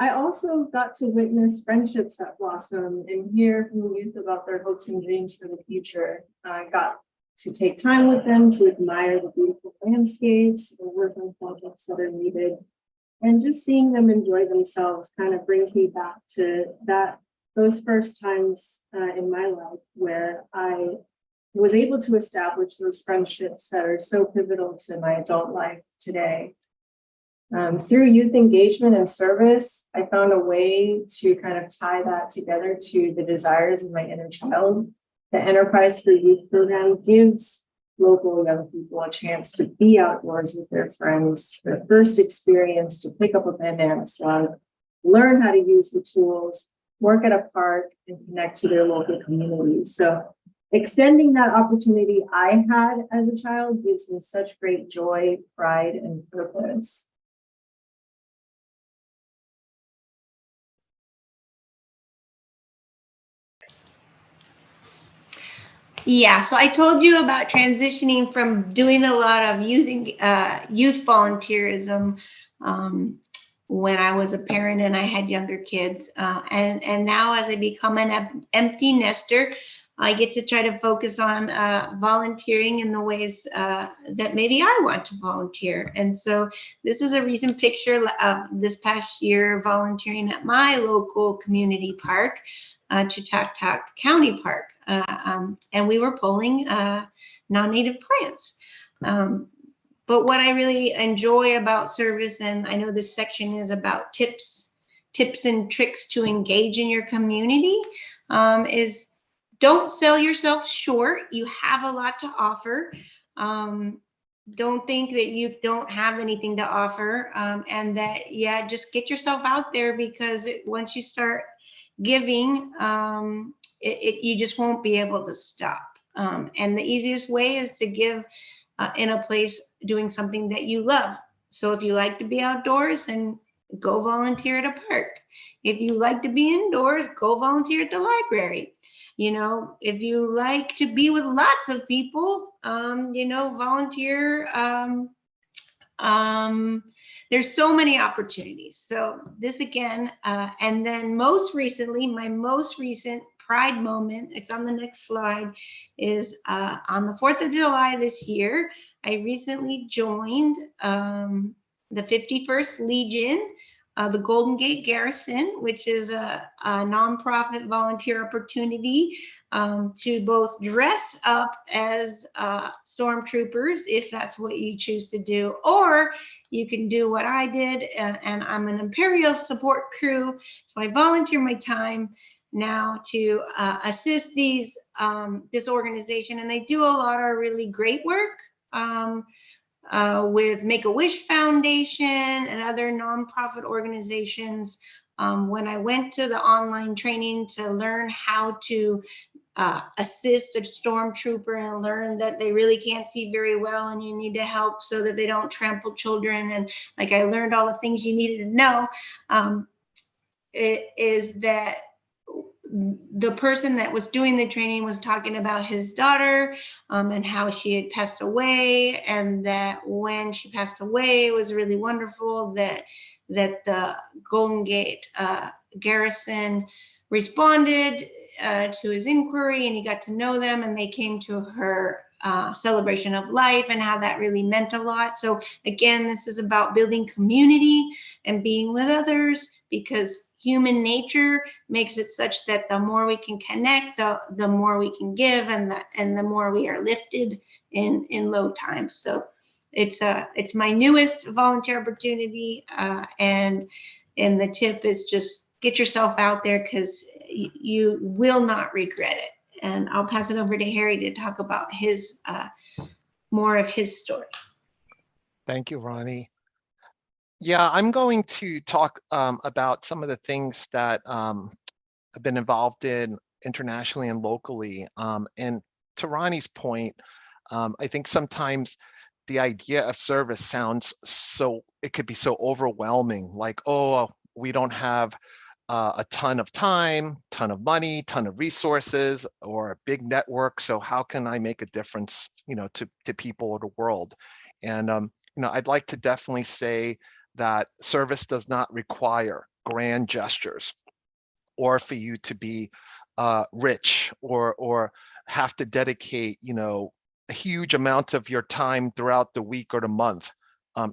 [SPEAKER 2] I also got to witness friendships that blossom and hear from youth about their hopes and dreams for the future. I got to take time with them to admire the beautiful landscapes and work on projects that are needed. And just seeing them enjoy themselves kind of brings me back to those first times in my life where I was able to establish those friendships that are so pivotal to my adult life today. Through youth engagement and service, I found a way to kind of tie that together to the desires of my inner child. The Enterprise for Youth program gives local young people a chance to be outdoors with their friends, their first experience to pick up a banana slug, learn how to use the tools, work at a park, and connect to their local communities. So extending that opportunity I had as a child gives me such great joy, pride, and purpose.
[SPEAKER 3] Yeah, so I told you about transitioning from doing a lot of youth volunteerism when I was a parent and I had younger kids. And now as I become an empty nester, I get to try to focus on volunteering in the ways that maybe I want to volunteer. And so this is a recent picture of this past year volunteering at my local community park, Chautauqua County Park. And we were pulling non-native plants. But what I really enjoy about service, and I know this section is about tips and tricks to engage in your community, is don't sell yourself short. You have a lot to offer. Don't think that you don't have anything to offer, and that, yeah, just get yourself out there, because once you start giving, you just won't be able to stop. And the easiest way is to give in a place doing something that you love. So if you like to be outdoors, then go volunteer at a park. If you like to be indoors, go volunteer at the library. You know, if you like to be with lots of people, volunteer. There's so many opportunities. So this again, and then most recently, my most recent pride moment, it's on the next slide, is on the 4th of July this year. I recently joined the 51st Legion, the Golden Gate Garrison, which is a nonprofit volunteer opportunity to both dress up as stormtroopers, if that's what you choose to do, or you can do what I did, and I'm an Imperial support crew. So I volunteer my time now to assist this organization, and they do a lot of really great work with Make-A-Wish Foundation and other nonprofit organizations. When I went to the online training to learn how to assist a stormtrooper and learn that they really can't see very well and you need to help so that they don't trample children, and like I learned all the things you needed to know, it is that the person that was doing the training was talking about his daughter and how she had passed away, and that when she passed away, it was really wonderful that the Golden Gate Garrison responded to his inquiry, and he got to know them, and they came to her celebration of life and how that really meant a lot. So again, this is about building community and being with others, because human nature makes it such that the more we can connect, the more we can give, and the more we are lifted in low times. So it's my newest volunteer opportunity, and the tip is just get yourself out there, because you will not regret it. And I'll pass it over to Harry to talk about his more of his story.
[SPEAKER 4] Thank you, Ronnie. Yeah, I'm going to talk about some of the things that I've been involved in internationally and locally. And to Ronnie's point, I think sometimes the idea of service sounds it could be so overwhelming, like, oh, we don't have a ton of time, ton of money, ton of resources, or a big network. So how can I make a difference, to people or the world? And, I'd like to definitely say that service does not require grand gestures, or for you to be rich, or have to dedicate, a huge amount of your time throughout the week or the month.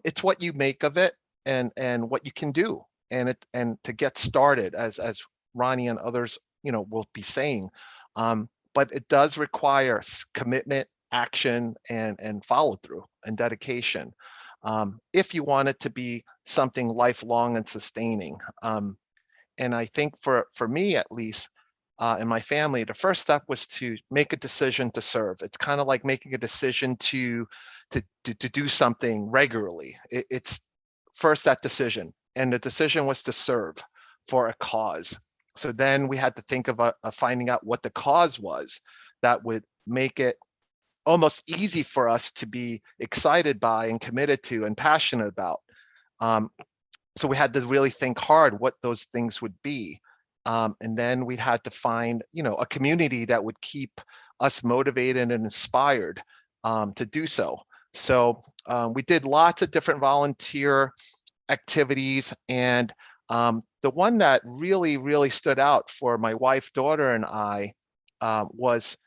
[SPEAKER 4] It's what you make of it, and what you can do, and to get started, as Ronnie and others, will be saying. But it does require commitment, action, and follow through and dedication, if you want it to be something lifelong and sustaining. And I think for me, at least, in my family, the first step was to make a decision to serve. It's kind of like making a decision to do something regularly. It's first that decision, and the decision was to serve for a cause. So then we had to think about finding out what the cause was that would make it almost easy for us to be excited by and committed to and passionate about. So we had to really think hard what those things would be. And then we had to find, a community that would keep us motivated and inspired to do so. So we did lots of different volunteer activities. And the one that really, really stood out for my wife, daughter, and I was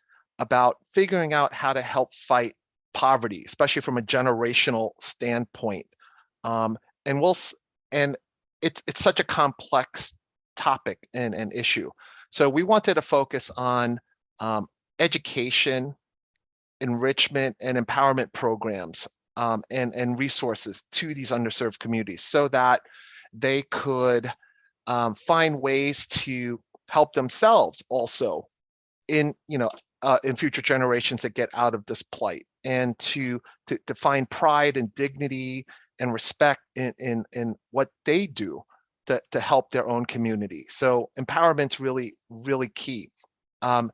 [SPEAKER 4] about figuring out how to help fight poverty, especially from a generational standpoint. And it's such a complex topic and issue. So we wanted to focus on education, enrichment, and empowerment programs, and resources to these underserved communities, so that they could find ways to help themselves also in future generations that get out of this plight, and to find pride and dignity and respect in what they do to help their own community. So empowerment's really, really key. And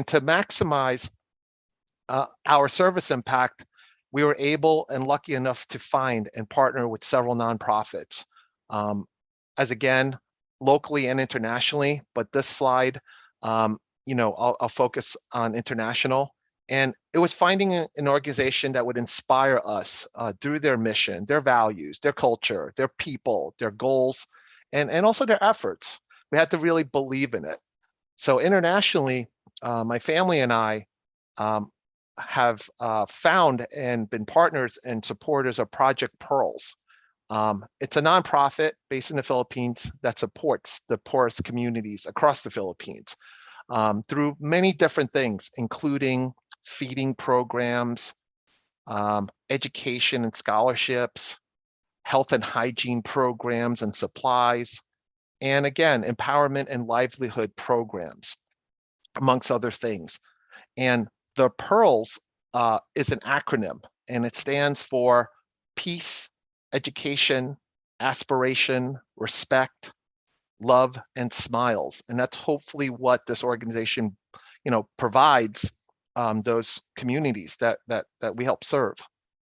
[SPEAKER 4] to maximize our service impact, we were able and lucky enough to find and partner with several nonprofits, as again, locally and internationally. But this slide, I'll focus on international. And it was finding an organization that would inspire us through their mission, their values, their culture, their people, their goals, and also their efforts. We had to really believe in it. So internationally, my family and I have found and been partners and supporters of Project Pearls. It's a nonprofit based in the Philippines that supports the poorest communities across the Philippines through many different things, including feeding programs, education and scholarships, health and hygiene programs and supplies, and again, empowerment and livelihood programs, amongst other things. And the Pearls is an acronym, and it stands for peace, education, aspiration, respect, love, and smiles. And that's hopefully what this organization, provides those communities that we help serve.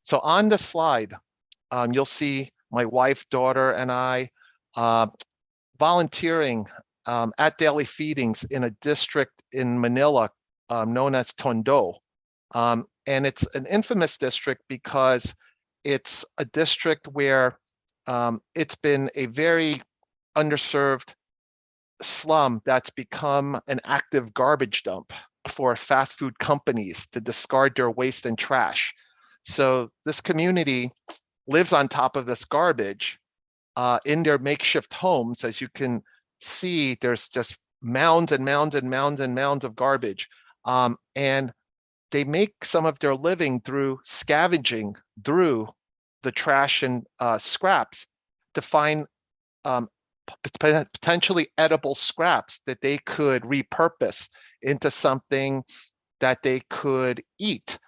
[SPEAKER 4] So on this slide, you'll see my wife, daughter, and I volunteering at daily feedings in a district in Manila known as Tondo. And it's an infamous district because it's a district where it's been a very underserved slum that's become an active garbage dump for fast food companies to discard their waste and trash. So this community lives on top of this garbage in their makeshift homes. As you can see, there's just mounds and mounds and mounds and mounds of garbage. And they make some of their living through scavenging through the trash and scraps to find potentially edible scraps that they could repurpose into something that they could eat.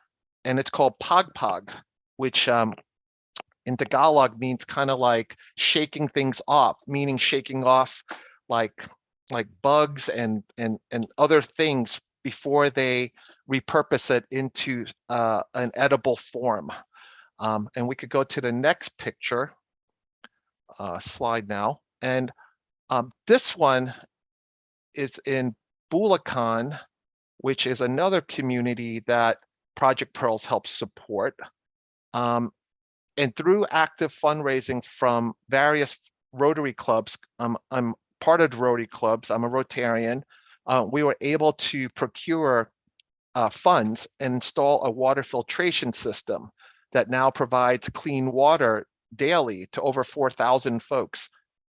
[SPEAKER 4] And it's called pagpag, which in Tagalog means kind of like shaking things off, meaning shaking off like bugs and other things before they repurpose it into an edible form. And we could go to the next picture slide now. And this one is in Bulacan, which is another community that Project Pearls helps support. And through active fundraising from various Rotary clubs, I'm part of the Rotary clubs, I'm a Rotarian, we were able to procure funds and install a water filtration system that now provides clean water daily to over 4,000 folks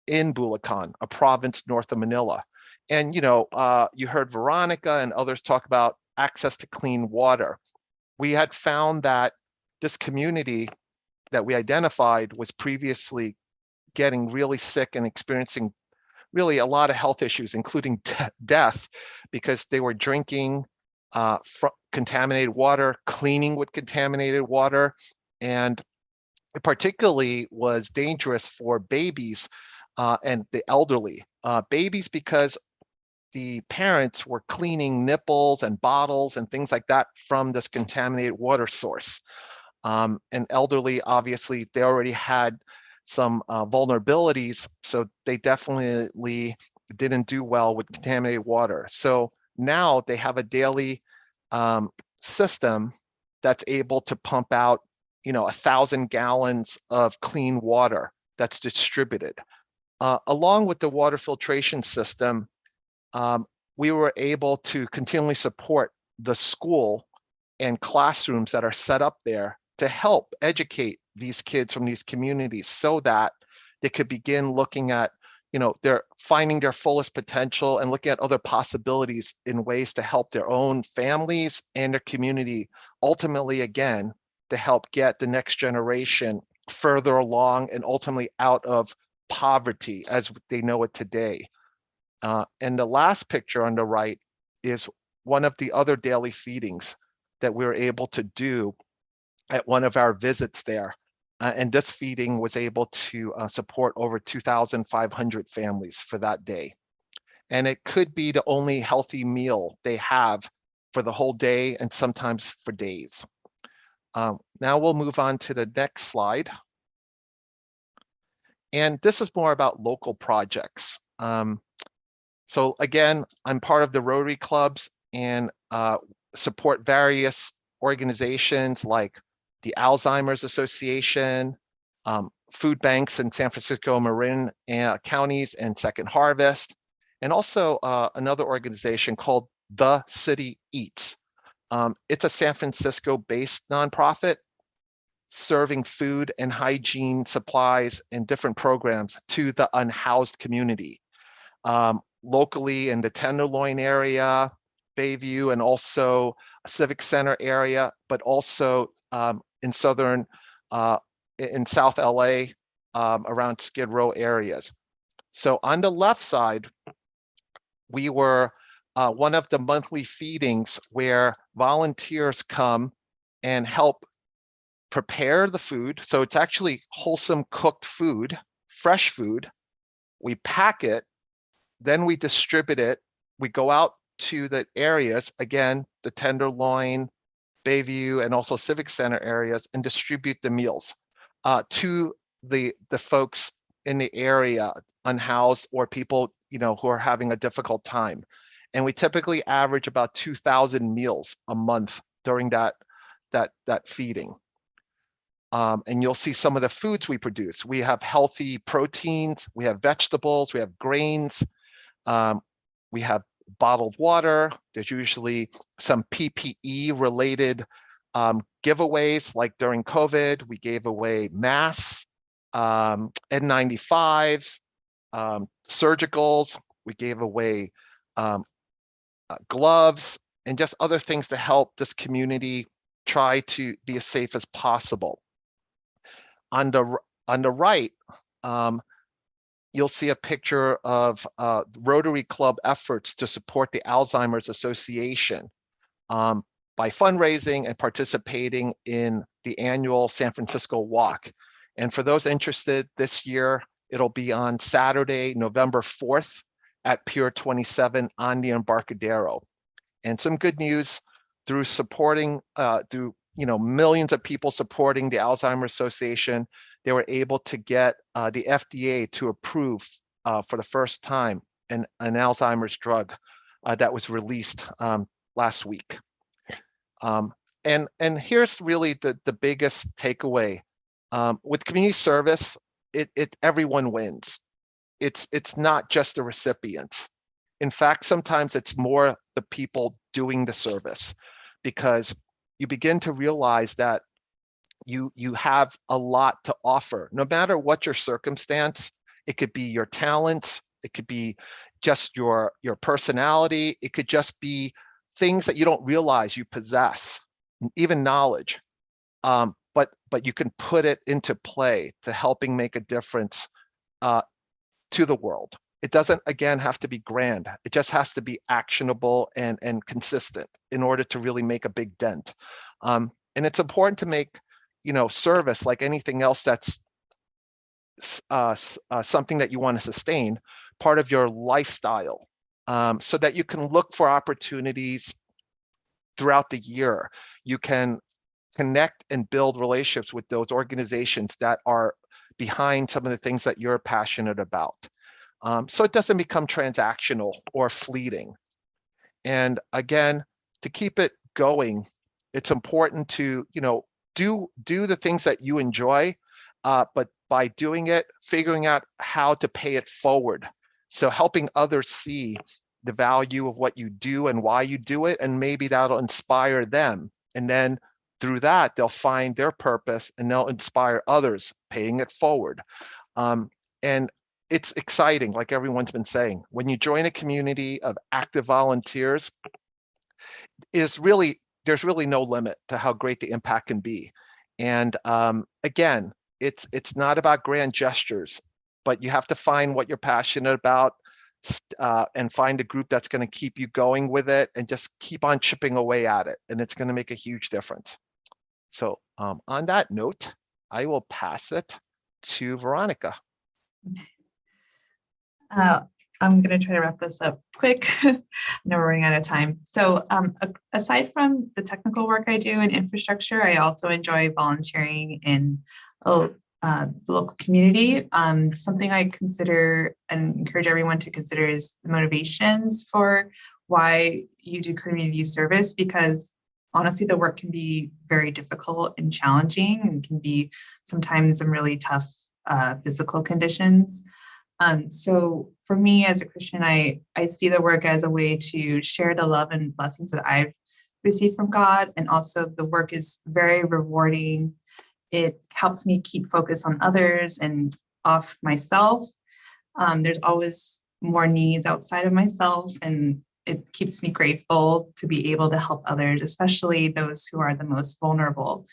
[SPEAKER 4] in Bulacan, a province north of Manila. And you heard Veronica and others talk about access to clean water. We had found that this community that we identified was previously getting really sick and experiencing really a lot of health issues, including death, because they were drinking contaminated water, cleaning with contaminated water, and it particularly was dangerous for babies and the elderly. Babies because the parents were cleaning nipples and bottles and things like that from this contaminated water source. And elderly, obviously, they already had some vulnerabilities, so they definitely didn't do well with contaminated water. So now they have a daily system that's able to pump out 1,000 gallons of clean water that's distributed. Along with the water filtration system, we were able to continually support the school and classrooms that are set up there to help educate these kids from these communities so that they could begin looking at, they're finding their fullest potential and looking at other possibilities in ways to help their own families and their community, ultimately, again, to help get the next generation further along and ultimately out of poverty as they know it today. And the last picture on the right is one of the other daily feedings that we were able to do at one of our visits there. And this feeding was able to support over 2,500 families for that day. And it could be the only healthy meal they have for the whole day and sometimes for days. Now we'll move on to the next slide. And this is more about local projects. So again, I'm part of the Rotary clubs and support various organizations like the Alzheimer's Association, food banks in San Francisco, Marin counties, and Second Harvest, and also another organization called The City Eats. It's a San Francisco-based nonprofit serving food and hygiene supplies and different programs to the unhoused community. Locally in the Tenderloin area, Bayview, and also a Civic Center area, but also in in South LA, around Skid Row areas. So on the left side, we were one of the monthly feedings where volunteers come and help prepare the food. So it's actually wholesome cooked food, fresh food. We pack it, then we distribute it. We go out to the areas, again, the Tenderloin, Bayview, and also Civic Center areas, and distribute the meals to the folks in the area, unhoused or people who are having a difficult time. And we typically average about 2,000 meals a month during that feeding. And you'll see some of the foods we produce. We have healthy proteins, we have vegetables, we have grains, We have bottled water. There's usually some PPE related giveaways, like during COVID, we gave away masks, N95s, surgicals, we gave away gloves, and just other things to help this community try to be as safe as possible. On the right, you'll see a picture of Rotary Club efforts to support the Alzheimer's Association by fundraising and participating in the annual San Francisco Walk. And for those interested, this year, it'll be on Saturday, November 4th at Pier 27 on the Embarcadero. And some good news, through supporting, through millions of people supporting the Alzheimer's Association, they were able to get the FDA to approve for the first time an Alzheimer's drug that was released last week. And here's really the biggest takeaway. With community service, everyone wins. It's not just the recipients. In fact, sometimes it's more the people doing the service, because you begin to realize that you have a lot to offer, no matter what your circumstance. It could be your talents, it could be just your personality, it could just be things that you don't realize you possess, even knowledge. But you can put it into play to helping make a difference to the world. It doesn't, again, have to be grand. It just has to be actionable and consistent in order to really make a big dent. And it's important to make, service, like anything else that's something that you want to sustain, part of your lifestyle, so that you can look for opportunities throughout the year. You can connect and build relationships with those organizations that are behind some of the things that you're passionate about. So it doesn't become transactional or fleeting. And again, to keep it going, it's important to, do the things that you enjoy, but by doing it, figuring out how to pay it forward. So helping others see the value of what you do and why you do it, and maybe that'll inspire them. And then through that, they'll find their purpose and they'll inspire others, paying it forward. And it's exciting, like everyone's been saying. When you join a community of active volunteers, there's really no limit to how great the impact can be. And again, it's not about grand gestures, but you have to find what you're passionate about, and find a group that's going to keep you going with it, and just keep on chipping away at it, and it's going to make a huge difference. So on that note, I will pass it to Veronica.
[SPEAKER 5] I'm going to try to wrap this up quick. I know we're running out of time. So aside from the technical work I do in infrastructure, I also enjoy volunteering in the local community. Something I consider and encourage everyone to consider is the motivations for why you do community service, because honestly, the work can be very difficult and challenging, and can be sometimes some really tough physical conditions. So for me as a Christian, I see the work as a way to share the love and blessings that I've received from God. And also the work is very rewarding. It helps me keep focus on others and off myself. There's always more needs outside of myself, and it keeps me grateful to be able to help others, especially those who are the most vulnerable.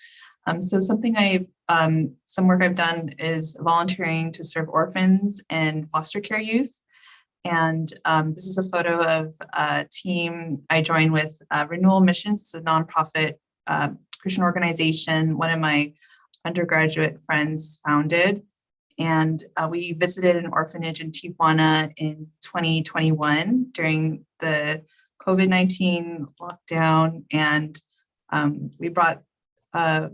[SPEAKER 5] So some work I've done is volunteering to serve orphans and foster care youth. And this is a photo of a team I joined with Renewal Missions. It's a nonprofit Christian organization one of my undergraduate friends founded. And we visited an orphanage in Tijuana in 2021 during the COVID-19 lockdown. And we brought a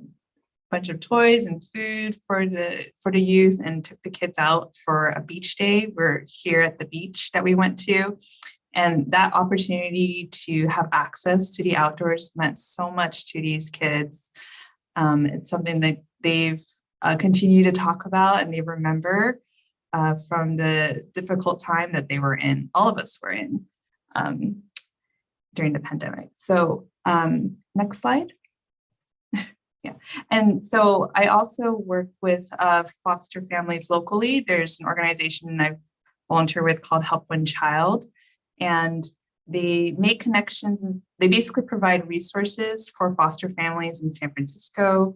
[SPEAKER 5] bunch of toys and food for the youth, and took the kids out for a beach day. We're here at the beach that we went to, and that opportunity to have access to the outdoors meant so much to these kids. It's something that they've continued to talk about and they remember. from the difficult time that they were in, all of us were in during the pandemic. So next slide. Yeah, and so I also work with foster families locally. There's an organization I've volunteered with called Help One Child, and they make connections and they basically provide resources for foster families in San Francisco.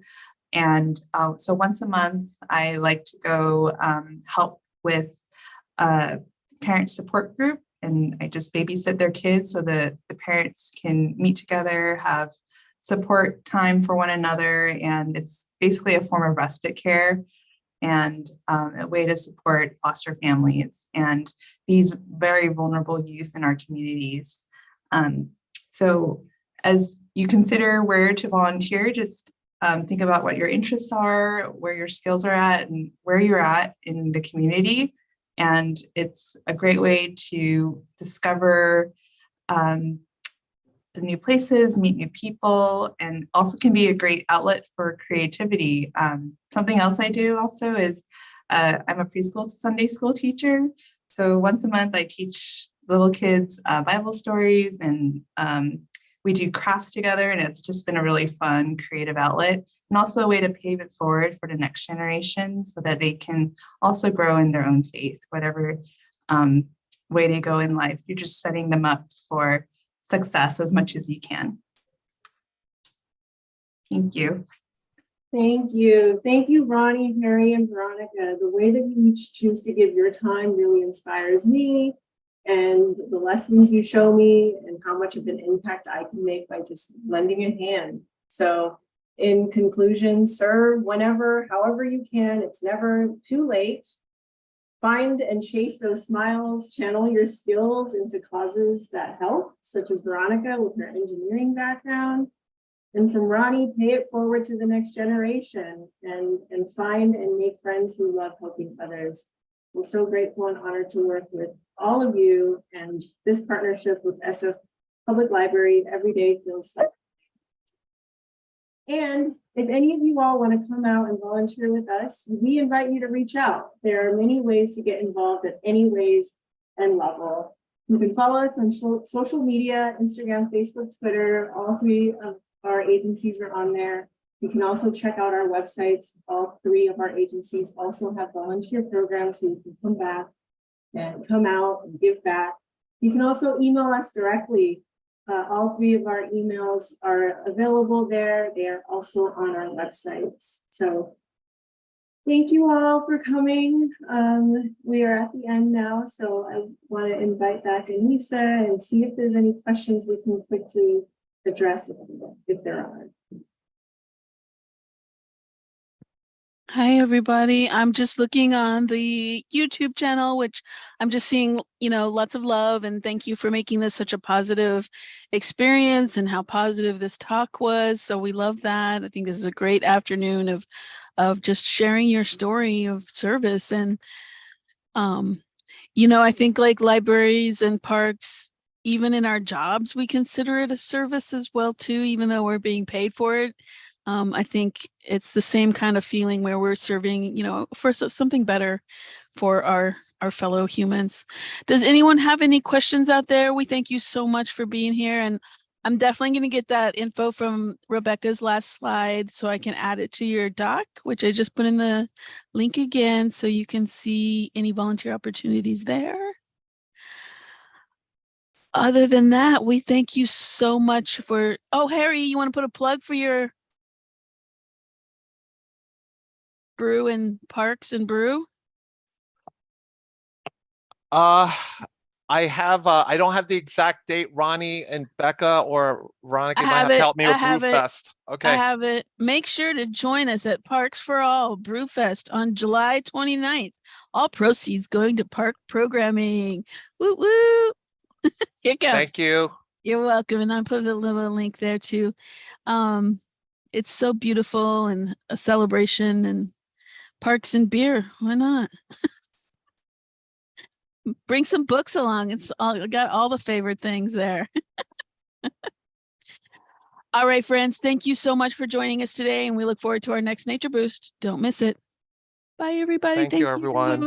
[SPEAKER 5] And so once a month, I like to go help with a parent support group, and I just babysit their kids so that the parents can meet together, have support time for one another, and it's basically a form of respite care and a way to support foster families and these very vulnerable youth in our communities. So as you consider where to volunteer, just think about what your interests are, where your skills are at, and where you're at in the community. And it's a great way to discover new places, meet new people, and also can be a great outlet for creativity. Something else I do also is I'm a preschool Sunday school teacher. So once a month I teach little kids Bible stories, and we do crafts together, and it's just been a really fun creative outlet, and also a way to pave it forward for the next generation so that they can also grow in their own faith, whatever way they go in life. You're just setting them up for success as much as you can. Thank you.
[SPEAKER 2] Thank you. Thank you, Ronnie, Harry, and Veronica. The way that you each choose to give your time really inspires me, and the lessons you show me and how much of an impact I can make by just lending a hand. So in conclusion, serve whenever, however you can. It's never too late. Find and chase those smiles, channel your skills into causes that help, such as Veronica with her engineering background. And from Ronnie, pay it forward to the next generation and find and make friends who love helping others. I'm so grateful and honored to work with all of you, and this partnership with SF Public Library every day feels like. And if any of you all want to come out and volunteer with us, we invite you to reach out. There are many ways to get involved at any ways and level. You can follow us on social media, Instagram, Facebook, Twitter. All three of our agencies are on there. You can also check out our websites. All three of our agencies also have volunteer programs where you can come back and come out and give back. You can also email us directly. All three of our emails are available there. They are also on our websites. So thank you all for coming. We are at the end now, so I want to invite back Anissa and see if there's any questions we can quickly address if there are.
[SPEAKER 1] Hi, everybody. I'm just looking on the YouTube channel, which I'm just seeing, lots of love, and thank you for making this such a positive experience and how positive this talk was. So we love that. I think this is a great afternoon of just sharing your story of service. And, I think like libraries and parks, even in our jobs, we consider it a service as well, too, even though we're being paid for it. I think it's the same kind of feeling where we're serving, for something better for our fellow humans. Does anyone have any questions out there? We thank you so much for being here. And I'm definitely going to get that info from Rebecca's last slide so I can add it to your doc, which I just put in the link again so you can see any volunteer opportunities there. Other than that, we thank you so much for, Harry, you want to put a plug for your brew and Parks and Brew?
[SPEAKER 4] I don't have the exact date. Ronnie and Becca or Veronica might have to help me with Brewfest. Okay.
[SPEAKER 1] I have it. Make sure to join us at Parks for All Brewfest on July 29th. All proceeds going to park programming. Woo woo. Here it comes.
[SPEAKER 4] Thank you.
[SPEAKER 1] You're welcome. And I'll put a little link there too. It's so beautiful and a celebration, and parks and beer. Why not? Bring some books along. It's all got all the favorite things there. All right, friends. Thank you so much for joining us today, and we look forward to our next Nature Boost. Don't miss it. Bye, everybody.
[SPEAKER 4] Thank you, everyone.